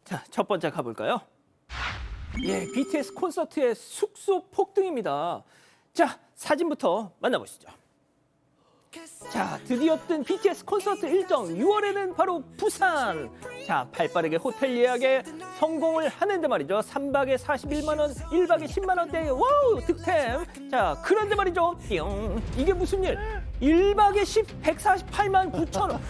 자, 첫 번째 가볼까요? 예, BTS 콘서트의 숙소 폭등입니다. 자, 사진부터 만나보시죠. 자, 드디어 뜬 BTS 콘서트 일정 6월에는 바로 부산. 자, 발빠르게 호텔 예약에 성공을 하는데 말이죠. 3박에 41만 원, 1박에 10만 원대. 와우, 득템. 자, 그런데 말이죠. 띵. 이게 무슨 일? 1박에 148만 9천 원.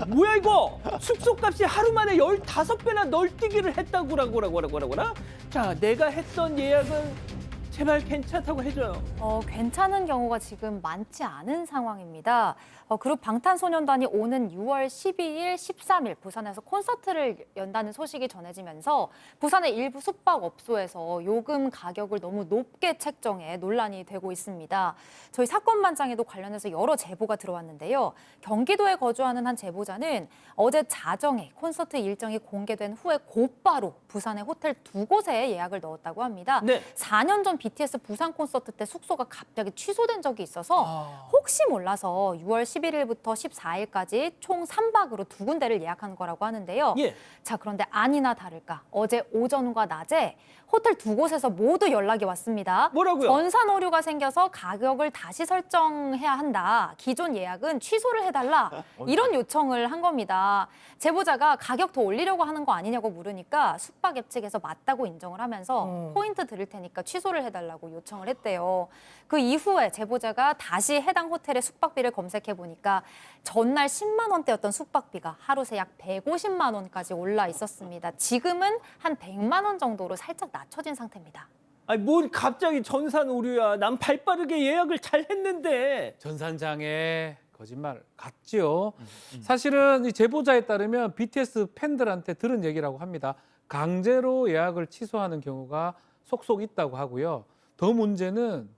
뭐야 이거? 숙소값이 하루 만에 15배나 널뛰기를 했다고라고라. 자, 내가 했던 예약은 제발 괜찮다고 해줘요. 괜찮은 경우가 지금 많지 않은 상황입니다. 그룹 방탄소년단이 오는 6월 12일, 13일 부산에서 콘서트를 연다는 소식이 전해지면서 부산의 일부 숙박업소에서 요금 가격을 너무 높게 책정해 논란이 되고 있습니다. 저희 사건만장에도 관련해서 여러 제보가 들어왔는데요. 경기도에 거주하는 한 제보자는 어제 자정에 콘서트 일정이 공개된 후에 곧바로 부산의 호텔 2곳에 예약을 넣었다고 합니다. 네. 4년 전 BTS 부산 콘서트 때 숙소가 갑자기 취소된 적이 있어서 혹시 몰라서 6월 11일부터 14일까지 총 3박으로 2군데를 예약한 거라고 하는데요. 예. 자, 그런데 아니나 다를까 어제 오전과 낮에 호텔 2곳에서 모두 연락이 왔습니다. 뭐라고요? 전산 오류가 생겨서 가격을 다시 설정해야 한다. 기존 예약은 취소를 해달라. 이런 요청을 한 겁니다. 제보자가 가격 더 올리려고 하는 거 아니냐고 물으니까 숙박앱 측에서 맞다고 인정을 하면서 포인트 드릴 테니까 취소를 해달라고 요청을 했대요. 그 이후에 제보자가 다시 해당 호텔의 숙박비를 검색해 보니까 전날 10만 원대였던 숙박비가 하루 새 약 150만 원까지 올라 있었습니다. 지금은 한 100만 원 정도로 살짝 낮춰진 상태입니다. 아니, 뭘 갑자기 전산 오류야. 난 발빠르게 예약을 잘 했는데. 전산장에 거짓말 같지요. 사실은 이 제보자에 따르면 BTS 팬들한테 들은 얘기라고 합니다. 강제로 예약을 취소하는 경우가 속속 있다고 하고요. 더 문제는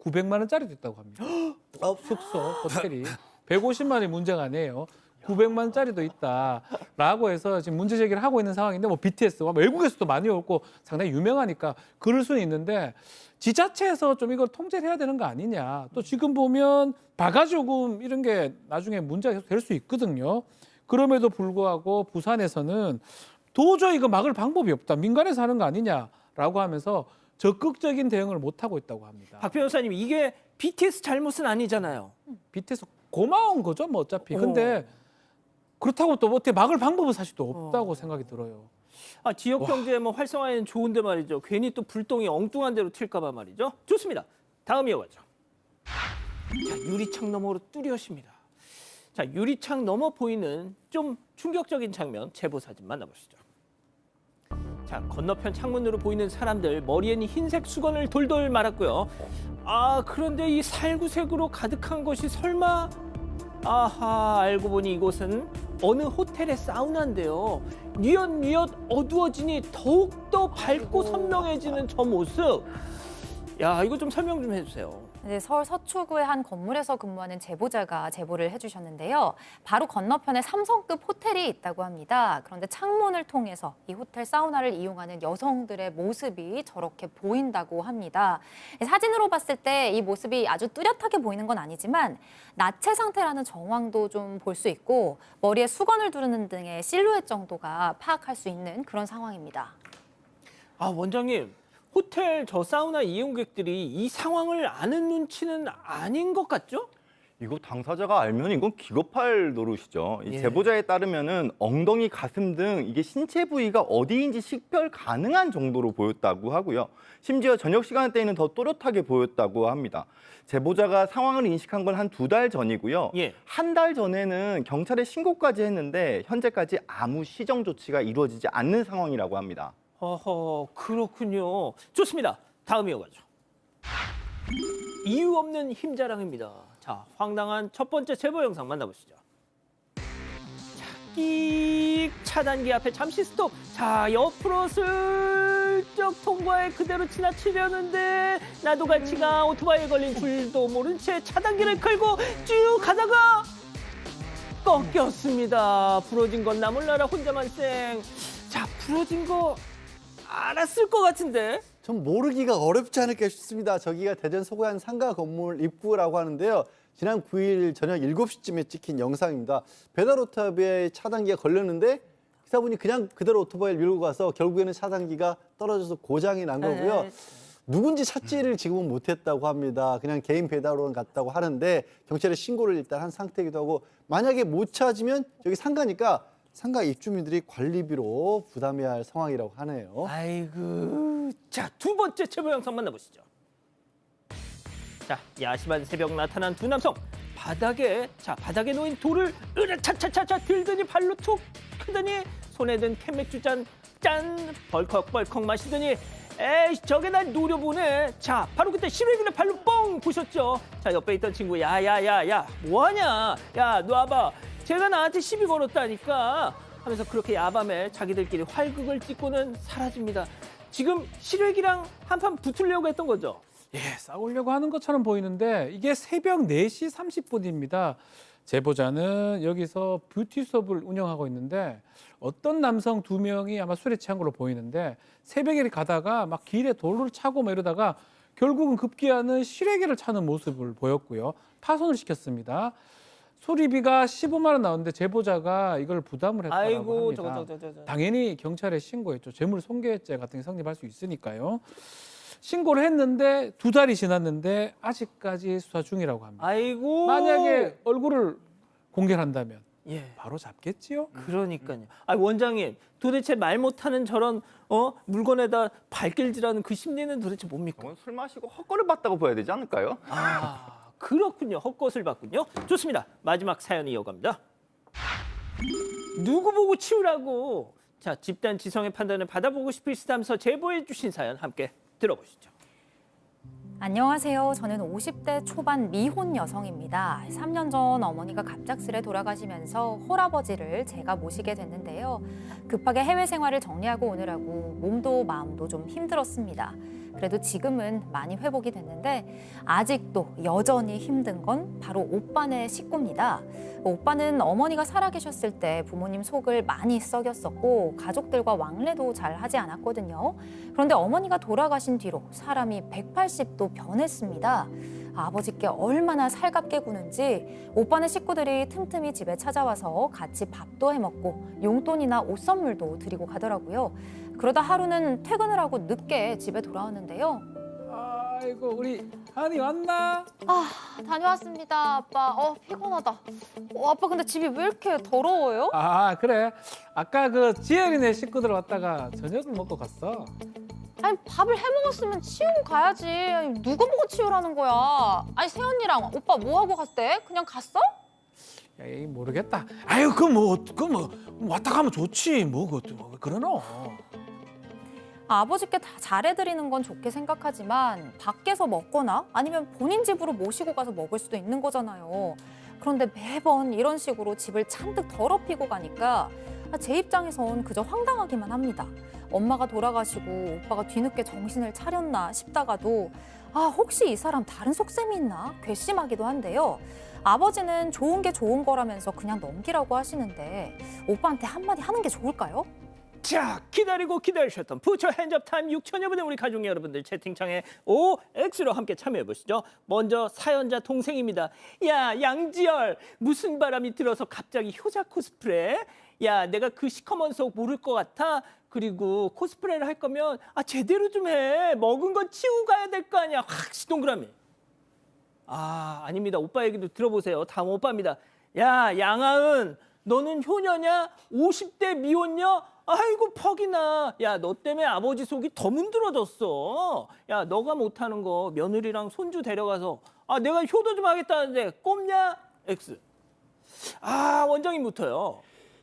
900만 원짜리도 있다고 합니다. 숙소, 호텔이. 150만 원이 문제가 아니에요. 900만 원짜리도 있다라고 해서 지금 문제 제기를 하고 있는 상황인데, 뭐 BTS와 외국에서도 많이 오고 상당히 유명하니까 그럴 수는 있는데 지자체에서 좀 이걸 통제를 해야 되는 거 아니냐. 또 지금 보면 바가지 요금 이런 게 나중에 문제가 될 수 있거든요. 그럼에도 불구하고 부산에서는 도저히 이거 막을 방법이 없다. 민간에서 하는 거 아니냐라고 하면서 적극적인 대응을 못 하고 있다고 합니다. 박 변호사님, 이게 BTS 잘못은 아니잖아요. BTS 고마운 거죠, 뭐 어차피. 근데 그렇다고 또 어떻게 막을 방법은 사실 또 없다고 생각이 들어요. 아, 지역 경제 뭐 활성화에는 좋은데 말이죠. 괜히 또 불똥이 엉뚱한 데로 튈까 봐 말이죠. 좋습니다. 다음 이어가죠. 자, 유리창 너머로 뚜렷입니다. 자, 유리창 너머 보이는 좀 충격적인 장면, 제보 사진 만나보시죠. 자, 건너편 창문으로 보이는 사람들, 머리에는 흰색 수건을 돌돌 말았고요. 아, 그런데 이 살구색으로 가득한 것이 설마... 아하, 알고 보니 이곳은 어느 호텔의 사우나인데요. 뉘엿뉘엿 어두워지니 더욱더 밝고 선명해지는 저 모습. 야, 이거 좀 설명 좀 해주세요. 네, 서울 서초구의 한 건물에서 근무하는 제보자가 제보를 해주셨는데요. 바로 건너편에 삼성급 호텔이 있다고 합니다. 그런데 창문을 통해서 이 호텔 사우나를 이용하는 여성들의 모습이 저렇게 보인다고 합니다. 사진으로 봤을 때 이 모습이 아주 뚜렷하게 보이는 건 아니지만 나체 상태라는 정황도 좀 볼 수 있고 머리에 수건을 두르는 등의 실루엣 정도가 파악할 수 있는 그런 상황입니다. 아, 원장님. 호텔 저 사우나 이용객들이 이 상황을 아는 눈치는 아닌 것 같죠? 이거 당사자가 알면 이건 기겁할 노릇이죠. 이 예. 제보자에 따르면은 엉덩이, 가슴 등 이게 신체 부위가 어디인지 식별 가능한 정도로 보였다고 하고요. 심지어 저녁 시간대에는 더 또렷하게 보였다고 합니다. 제보자가 상황을 인식한 건 한 2달 전이고요. 예. 한 달 전에는 경찰에 신고까지 했는데 현재까지 아무 시정 조치가 이루어지지 않는 상황이라고 합니다. 어허, 그렇군요. 좋습니다. 다음 이어가죠. 이유 없는 힘자랑입니다. 자, 황당한 첫 번째 제보 영상 만나보시죠. 자, 끽 차단기 앞에 잠시 스톱. 자, 옆으로 슬쩍 통과해 그대로 지나치려는데 나도 같이 가. 오토바이에 걸린 줄도 모른 채 차단기를 끌고 쭉 가다가 꺾였습니다. 부러진 건 나 몰라라 혼자만 쌩. 자, 부러진 거 알았을 것 같은데. 전 모르기가 어렵지 않을까 싶습니다. 저기가 대전 서구한 상가 건물 입구라고 하는데요. 지난 9일 저녁 7시쯤에 찍힌 영상입니다. 배달 오토바이에 차단기가 걸렸는데 기사분이 그냥 그대로 오토바이를 밀고 가서 결국에는 차단기가 떨어져서 고장이 난 거고요. 에이, 누군지 찾지를 지금은 못했다고 합니다. 그냥 개인 배달원 갔다고 하는데 경찰에 신고를 일단 한 상태이기도 하고 만약에 못 찾으면 여기 상가니까 상가 입주민들이 관리비로 부담해야 할 상황이라고 하네요. 아이고. 자, 두 번째 제보 영상 만나보시죠. 자, 야심한 새벽 나타난 두 남성. 바닥에 놓인 돌을 으르차차차차 들더니 발로 툭 크더니 손에 든 캔맥주 짠 벌컥벌컥 마시더니 에이 저게 날 노려보네. 자, 바로 그때 시래기를 발로 뻥 부셨죠. 자, 옆에 있던 친구 야야야야 뭐하냐. 야 너 와봐. 제가 나한테 시비 걸었다니까 하면서 그렇게 야밤에 자기들끼리 활극을 찍고는 사라집니다. 지금 시래기랑 한판 붙으려고 했던 거죠. 예, 싸우려고 하는 것처럼 보이는데 이게 새벽 4시 30분입니다. 제보자는 여기서 뷰티숍을 운영하고 있는데 어떤 남성 2명이 아마 술에 취한 걸로 보이는데 새벽에 가다가 막 길에 돌을 차고 막 이러다가 결국은 급기야는 시래기를 차는 모습을 보였고요. 파손을 시켰습니다. 수리비가 15만 원 나왔는데 제보자가 이걸 부담을 했다고 아이고 합니다. 저거. 당연히 경찰에 신고했죠. 재물손괴죄 같은 게 성립할 수 있으니까요. 신고를 했는데 2달이 지났는데 아직까지 수사 중이라고 합니다. 아이고. 만약에 얼굴을 공개한다면 예. 바로 잡겠지요. 그러니까요. 아 원장님 도대체 말 못하는 저런 물건에다 발길질하는 그 심리는 도대체 뭡니까? 그건 술 마시고 헛거를 봤다고 봐야 되지 않을까요? 아 그렇군요. 헛것을 봤군요. 좋습니다. 마지막 사연 이어갑니다. 누구 보고 치우라고. 자, 집단 지성의 판단을 받아보고 싶으시다면서 제보해 주신 사연 함께 들어보시죠. 안녕하세요. 저는 50대 초반 미혼 여성입니다. 3년 전 어머니가 갑작스레 돌아가시면서 홀아버지를 제가 모시게 됐는데요. 급하게 해외 생활을 정리하고 오느라고 몸도 마음도 좀 힘들었습니다. 그래도 지금은 많이 회복이 됐는데 아직도 여전히 힘든 건 바로 오빠네 식구입니다. 오빠는 어머니가 살아계셨을 때 부모님 속을 많이 썩였었고 가족들과 왕래도 잘 하지 않았거든요. 그런데 어머니가 돌아가신 뒤로 사람이 180도 변했습니다. 아버지께 얼마나 살갑게 구는지 오빠네 식구들이 틈틈이 집에 찾아와서 같이 밥도 해먹고 용돈이나 옷 선물도 드리고 가더라고요. 그러다 하루는 퇴근을 하고 늦게 집에 돌아왔는데요. 아이고 우리 한이 왔나? 다녀왔습니다, 아빠. 피곤하다. 아빠 근데 집이 왜 이렇게 더러워요? 아 그래. 아까 그 지혜리네 식구들 왔다가 저녁을 먹고 갔어. 아니 밥을 해먹었으면 치우고 가야지. 아니, 누구 보고 치우라는 거야? 아니 세연이랑 오빠 뭐 하고 갔대? 그냥 갔어? 야, 이 모르겠다. 아유 그 뭐 왔다 가면 좋지. 뭐 그것도 뭐 그러노. 아버지께 다 잘해드리는 건 좋게 생각하지만 밖에서 먹거나 아니면 본인 집으로 모시고 가서 먹을 수도 있는 거잖아요. 그런데 매번 이런 식으로 집을 잔뜩 더럽히고 가니까 제 입장에선 그저 황당하기만 합니다. 엄마가 돌아가시고 오빠가 뒤늦게 정신을 차렸나 싶다가도 혹시 이 사람 다른 속셈이 있나 괘씸하기도 한데요. 아버지는 좋은 게 좋은 거라면서 그냥 넘기라고 하시는데 오빠한테 한마디 하는 게 좋을까요? 자, 기다리고 기다리셨던 부처 핸즈업 타임 6천여 분의 우리 가족 여러분들 채팅창에 OX로 함께 참여해 보시죠. 먼저 사연자 동생입니다. 야, 양지열 무슨 바람이 들어서 갑자기 효자 코스프레? 야, 내가 그 시커먼 속 모를 것 같아? 그리고 코스프레를 할 거면 제대로 좀 해. 먹은 건 치우고 가야 될 거 아니야. 확 시동그라미. 아닙니다. 오빠 얘기도 들어보세요. 다음 오빠입니다. 야, 양아은 너는 효녀냐? 50대 미혼녀? 아이고 퍽이나. 야, 너 때문에 아버지 속이 더 문드러졌어. 야, 너가 못하는 거 며느리랑 손주 데려가서 내가 효도 좀 하겠다는데 꼽냐? X. 원장님부터요.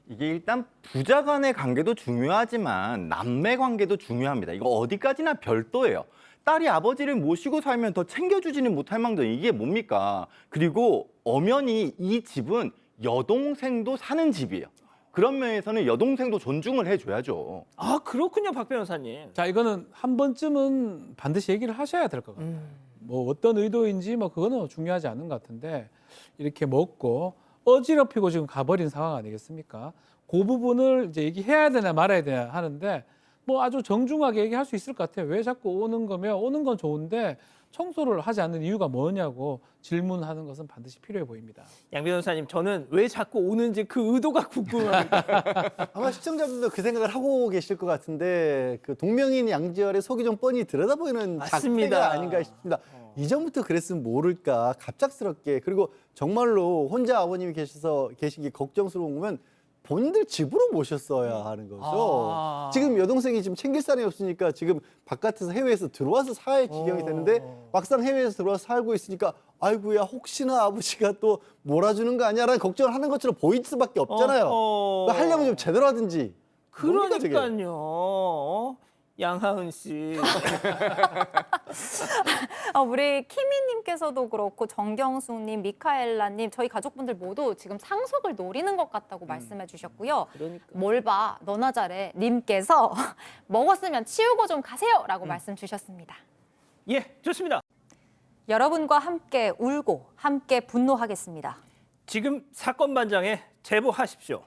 이게 일단 부자 간의 관계도 중요하지만 남매 관계도 중요합니다. 이거 어디까지나 별도예요. 딸이 아버지를 모시고 살면 더 챙겨주지는 못할 망정 이게 뭡니까? 그리고 엄연히 이 집은 여동생도 사는 집이에요. 그런 면에서는 여동생도 존중을 해줘야죠. 그렇군요, 박 변호사님. 자 이거는 한 번쯤은 반드시 얘기를 하셔야 될 것 같아요. 뭐 어떤 의도인지 뭐 그거는 중요하지 않은 것 같은데 이렇게 먹고 어지럽히고 지금 가버린 상황 아니겠습니까? 그 부분을 이제 얘기해야 되나 말아야 되나 하는데 뭐 아주 정중하게 얘기할 수 있을 것 같아요. 왜 자꾸 오는 거면 오는 건 좋은데 청소를 하지 않는 이유가 뭐냐고 질문하는 것은 반드시 필요해 보입니다. 양 변호사님, 저는 왜 자꾸 오는지 그 의도가 궁금합니다. 아마 시청자분도 그 생각을 하고 계실 것 같은데 그 동명인 양지열의 속이 좀 뻔히 들여다보이는 맞습니다. 작태가 아닌가 싶습니다. 이전부터 그랬으면 모를까 갑작스럽게 그리고 정말로 혼자 아버님이 계시기 걱정스러운 거면 본인들 집으로 모셨어야 하는 거죠. 아. 지금 여동생이 지금 챙길 사람이 없으니까 지금 바깥에서 해외에서 들어와서 살 지경이 되는데 막상 해외에서 들어와서 살고 있으니까 아이고야 혹시나 아버지가 또 몰아주는 거 아니야라는 걱정을 하는 것처럼 보일 수밖에 없잖아요. 그러니까 하려면 좀 제대로 하든지. 뭡니까, 저게? 그러니까요. 양하은 씨. 우리 키미님께서도 그렇고 정경숙님, 미카엘라님 저희 가족분들 모두 지금 상속을 노리는 것 같다고 말씀해 주셨고요. 그러니까. 뭘 봐, 너나 잘해 님께서 먹었으면 치우고 좀 가세요라고 말씀 주셨습니다. 예, 좋습니다. 여러분과 함께 울고 함께 분노하겠습니다. 지금 사건 반장에 제보하십시오.